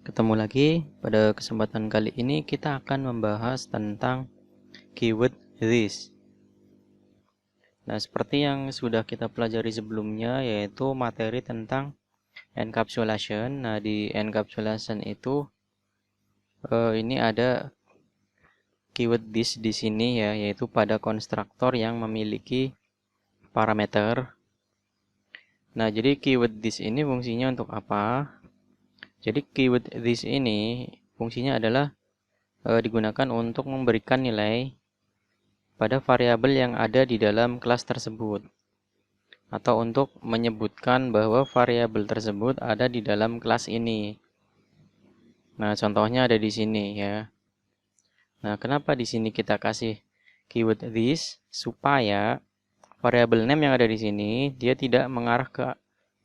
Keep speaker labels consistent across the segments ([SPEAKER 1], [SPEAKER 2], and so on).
[SPEAKER 1] Ketemu lagi. Pada kesempatan kali ini kita akan membahas tentang keyword this. Nah, seperti yang sudah kita pelajari sebelumnya, yaitu materi tentang encapsulation. Nah, di encapsulation itu ini ada keyword this di sini ya, yaitu pada konstruktor yang memiliki parameter. Nah, jadi keyword this ini fungsinya untuk apa? Jadi keyword this ini fungsinya adalah digunakan untuk memberikan nilai pada variabel yang ada di dalam kelas tersebut, atau untuk menyebutkan bahwa variabel tersebut ada di dalam kelas ini. Nah, contohnya ada di sini ya. Nah, kenapa di sini kita kasih keyword this? Supaya variabel name yang ada di sini dia tidak mengarah ke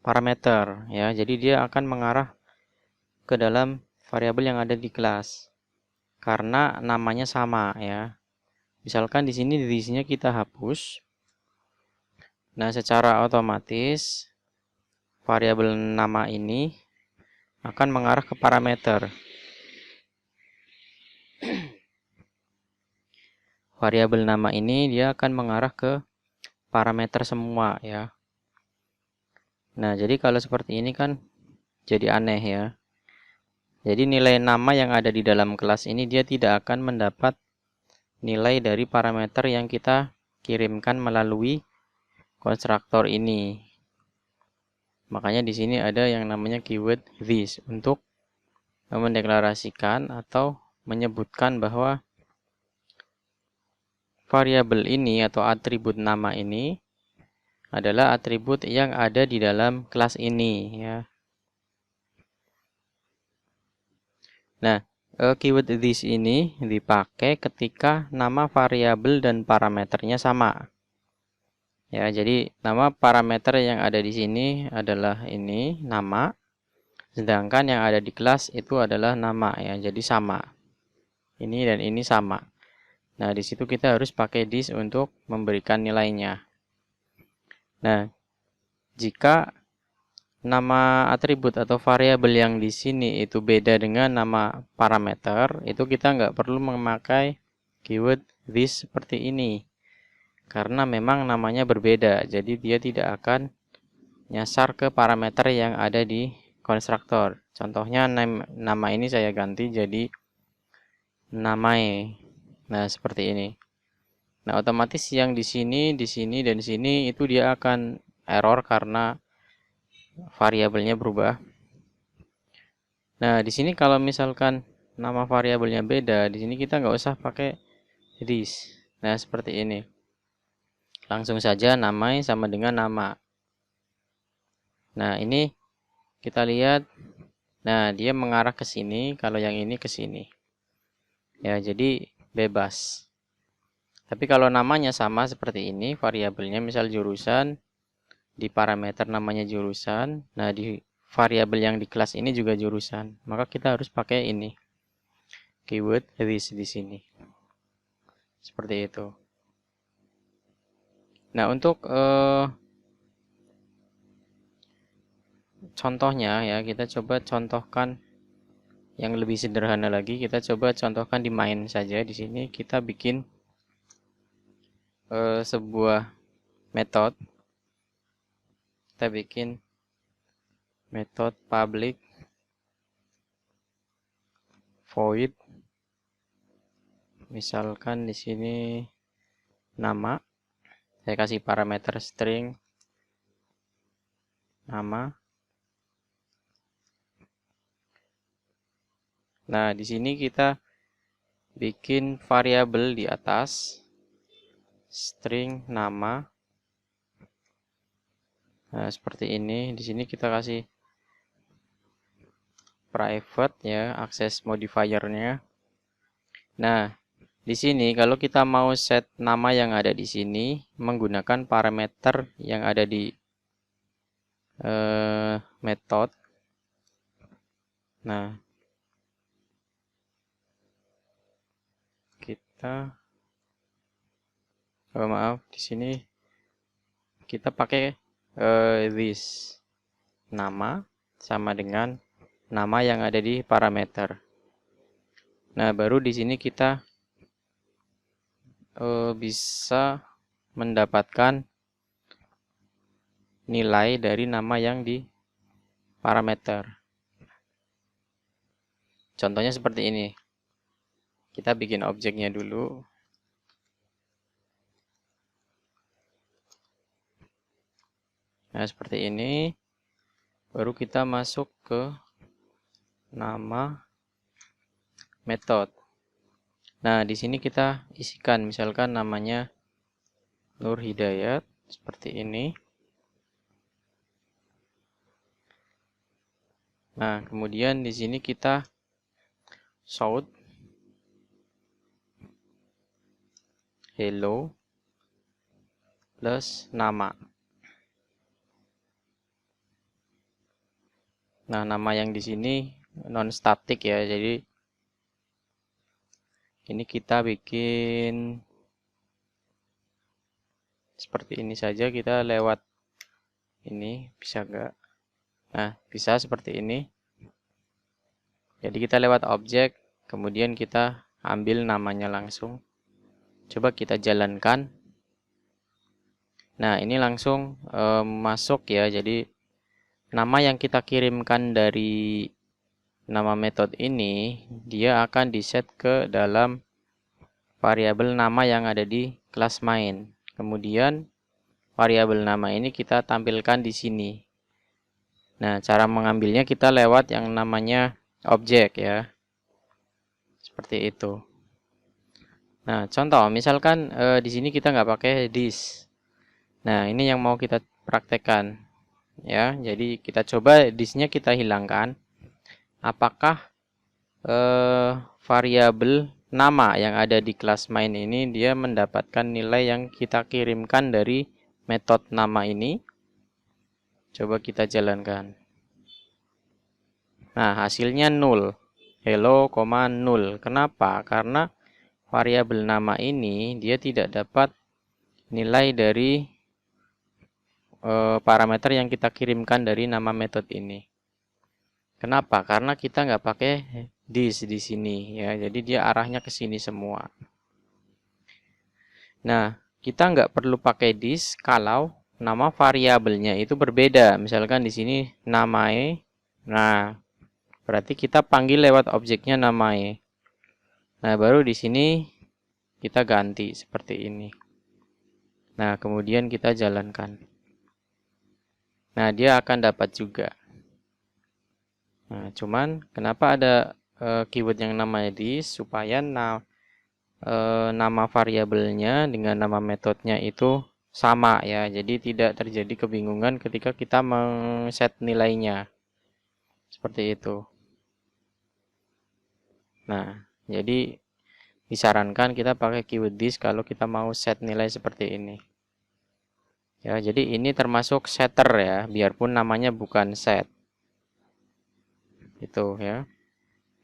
[SPEAKER 1] parameter ya. Jadi dia akan mengarah ke dalam variabel yang ada di kelas karena namanya sama ya. Misalkan di sini isinya kita hapus. Nah, secara otomatis variabel nama ini akan mengarah ke parameter. Variabel nama ini dia akan mengarah ke parameter semua ya. Nah, jadi kalau seperti ini kan jadi aneh ya. Jadi nilai nama yang ada di dalam kelas ini dia tidak akan mendapat nilai dari parameter yang kita kirimkan melalui konstruktor ini. Makanya di sini ada yang namanya keyword this untuk mendeklarasikan atau menyebutkan bahwa variabel ini atau atribut nama ini adalah atribut yang ada di dalam kelas ini ya. Nah, keyword this ini dipakai ketika nama variabel dan parameternya sama. Ya, jadi nama parameter yang ada di sini adalah ini nama, sedangkan yang ada di kelas itu adalah nama ya. Jadi sama. Ini dan ini sama. Nah, di situ kita harus pakai this untuk memberikan nilainya. Nah, jika nama atribut atau variabel yang di sini itu beda dengan nama parameter, itu kita nggak perlu memakai keyword this seperti ini. Karena memang namanya berbeda, jadi dia tidak akan nyasar ke parameter yang ada di konstruktor. Contohnya nama ini saya ganti jadi namae. Nah, seperti ini. Nah, otomatis yang di sini, dan di sini itu dia akan error karena variabelnya berubah. Nah, di sini kalau misalkan nama variabelnya beda, di sini kita nggak usah pakai this. Nah, seperti ini. Langsung saja namai sama dengan nama. Nah, ini kita lihat. Nah, dia mengarah ke sini, kalau yang ini ke sini. Ya, jadi bebas. Tapi kalau namanya sama seperti ini, variabelnya misal jurusan, di parameter namanya jurusan, nah di variabel yang di kelas ini juga jurusan, maka kita harus pakai ini keyword this di sini. Seperti itu. Nah, untuk contohnya ya, kita coba contohkan yang lebih sederhana lagi. Kita coba contohkan di main saja. Di sini kita bikin sebuah metode. Kita bikin metode public void. Misalkan di sini nama. Saya kasih parameter string nama. Nah, di sini kita bikin variabel di atas string nama. Nah, seperti ini. Di sini kita kasih private ya, akses modifiernya. Nah, di sini kalau kita mau set nama yang ada di sini menggunakan parameter yang ada di metode. Nah, kita maaf, di sini kita pakai this nama sama dengan nama yang ada di parameter. Nah, baru di sini kita bisa mendapatkan nilai dari nama yang di parameter. Contohnya seperti ini. Kita bikin objeknya dulu. Nah, seperti ini. Baru kita masuk ke nama metode. Nah, di sini kita isikan misalkan namanya Nur Hidayat seperti ini. Nah, kemudian di sini kita shout hello plus nama. Nah, nama yang di sini non static ya. Jadi ini kita bikin seperti ini saja, kita lewat ini, bisa enggak? Nah, bisa seperti ini. Jadi kita lewat objek, kemudian kita ambil namanya langsung. Coba kita jalankan. Nah, ini langsung masuk ya. Jadi nama yang kita kirimkan dari nama metode ini, dia akan diset ke dalam variabel nama yang ada di kelas main. Kemudian variabel nama ini kita tampilkan di sini. Nah, cara mengambilnya kita lewat yang namanya objek ya. Seperti itu. Nah, contoh misalkan di sini kita nggak pakai this. Nah, ini yang mau kita praktekkan ya. Jadi kita coba this-nya kita hilangkan. Apakah variabel nama yang ada di kelas main ini dia mendapatkan nilai yang kita kirimkan dari metode nama ini? Coba kita jalankan. Nah, hasilnya 0. Hello, 0. Kenapa? Karena variabel nama ini dia tidak dapat nilai dari parameter yang kita kirimkan dari nama metode ini. Kenapa? Karena kita nggak pakai this di sini ya. Jadi dia arahnya ke sini semua. Nah, kita nggak perlu pakai this kalau nama variabelnya itu berbeda. Misalkan di sini namae. Nah, berarti kita panggil lewat objeknya namae. Nah, baru di sini kita ganti seperti ini. Nah, kemudian kita jalankan. Nah, dia akan dapat juga. Nah, cuman kenapa ada keyword yang namanya this, supaya nama variabelnya dengan nama metodenya itu sama ya. Jadi tidak terjadi kebingungan ketika kita men-set nilainya. Seperti itu. Nah, jadi disarankan kita pakai keyword this kalau kita mau set nilai seperti ini. Ya, jadi ini termasuk setter ya, biarpun namanya bukan set. Itu ya.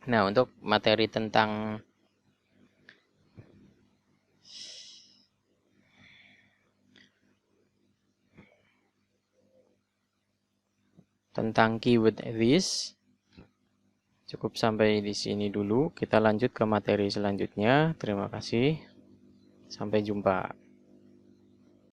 [SPEAKER 1] Nah, untuk materi tentang keyword this cukup sampai di sini dulu. Kita lanjut ke materi selanjutnya. Terima kasih. Sampai jumpa.